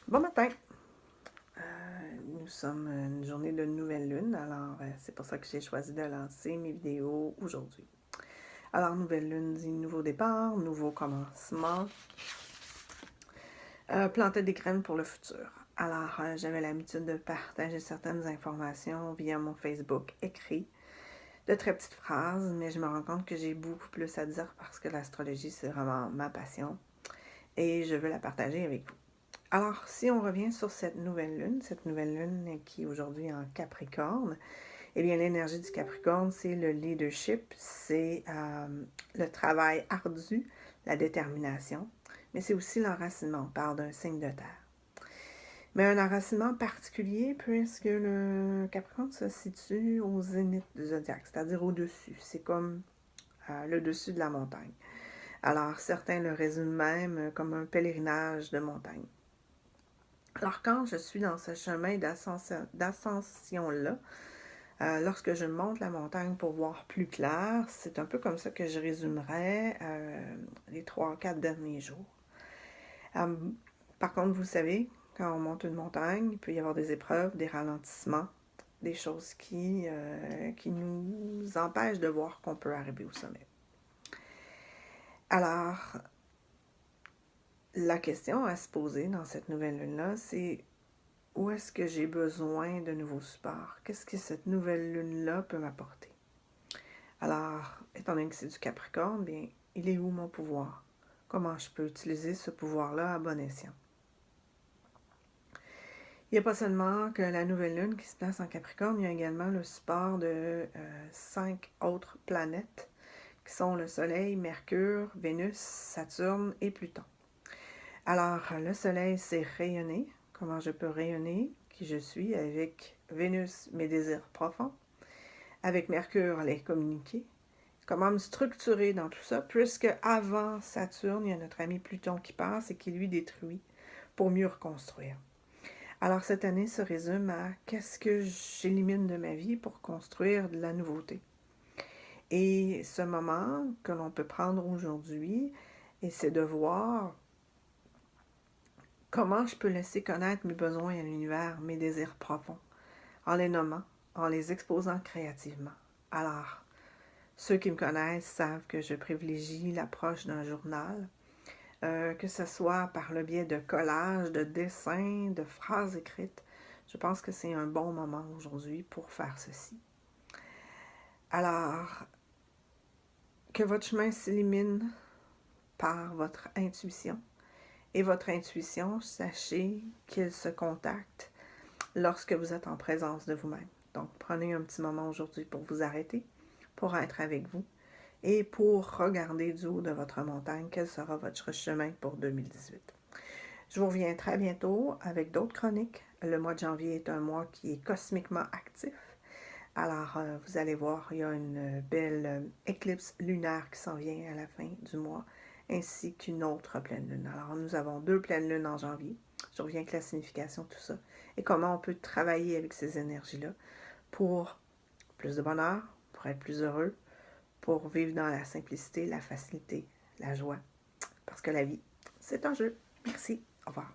Bon matin! Nous sommes une journée de nouvelle lune, alors c'est pour ça que j'ai choisi de lancer mes vidéos aujourd'hui. Alors, nouvelle lune dit nouveau départ, nouveau commencement, planter des graines pour le futur. Alors, j'avais l'habitude de partager certaines informations via mon Facebook écrit, de très petites phrases, mais je me rends compte que j'ai beaucoup plus à dire parce que l'astrologie, c'est vraiment ma passion et je veux la partager avec vous. Alors, si on revient sur cette nouvelle lune qui est aujourd'hui en Capricorne, eh bien, l'énergie du Capricorne, c'est le leadership, c'est le travail ardu, la détermination, mais c'est aussi l'enracinement. On parle d'un signe de terre. Mais un enracinement particulier puisque le Capricorne se situe au zénith du zodiaque, c'est-à-dire au-dessus. C'est comme le dessus de la montagne. Alors, certains le résument même comme un pèlerinage de montagne. Alors, quand je suis dans ce chemin d'ascension-là, lorsque je monte la montagne pour voir plus clair, c'est un peu comme ça que je résumerais les 3-4 derniers jours. Par contre, vous savez, quand on monte une montagne, il peut y avoir des épreuves, des ralentissements, des choses qui nous empêchent de voir qu'on peut arriver au sommet. Alors, la question à se poser dans cette nouvelle lune-là, c'est où est-ce que j'ai besoin de nouveaux supports? Qu'est-ce que cette nouvelle lune-là peut m'apporter? Alors, étant donné que c'est du Capricorne, bien, il est où mon pouvoir? Comment je peux utiliser ce pouvoir-là à bon escient? Il n'y a pas seulement que la nouvelle lune qui se place en Capricorne, il y a également le support de 5 autres planètes qui sont le Soleil, Mercure, Vénus, Saturne et Pluton. Alors, le Soleil, c'est rayonner. Comment je peux rayonner qui je suis avec Vénus, mes désirs profonds, avec Mercure, les communiquer. Comment me structurer dans tout ça, puisque avant Saturne, il y a notre ami Pluton qui passe et qui lui détruit pour mieux reconstruire. Alors cette année se résume à qu'est-ce que j'élimine de ma vie pour construire de la nouveauté. Et ce moment que l'on peut prendre aujourd'hui, et c'est de voir comment je peux laisser connaître mes besoins à l'univers, mes désirs profonds, en les nommant, en les exposant créativement. Alors, ceux qui me connaissent savent que je privilégie l'approche d'un journal, que ce soit par le biais de collages, de dessins, de phrases écrites. Je pense que c'est un bon moment aujourd'hui pour faire ceci. Alors, que votre chemin s'élimine par votre intuition. Et votre intuition, sachez qu'elle se contacte lorsque vous êtes en présence de vous-même. Donc, prenez un petit moment aujourd'hui pour vous arrêter, pour être avec vous et pour regarder du haut de votre montagne quel sera votre chemin pour 2018. Je vous reviens très bientôt avec d'autres chroniques. Le mois de janvier est un mois qui est cosmiquement actif. Alors, vous allez voir, il y a une belle éclipse lunaire qui s'en vient à la fin du mois, ainsi qu'une autre pleine lune. Alors, nous avons 2 pleines lunes en janvier. Je reviens avec la signification de tout ça et comment on peut travailler avec ces énergies-là pour plus de bonheur, pour être plus heureux, pour vivre dans la simplicité, la facilité, la joie. Parce que la vie, c'est un jeu. Merci. Au revoir.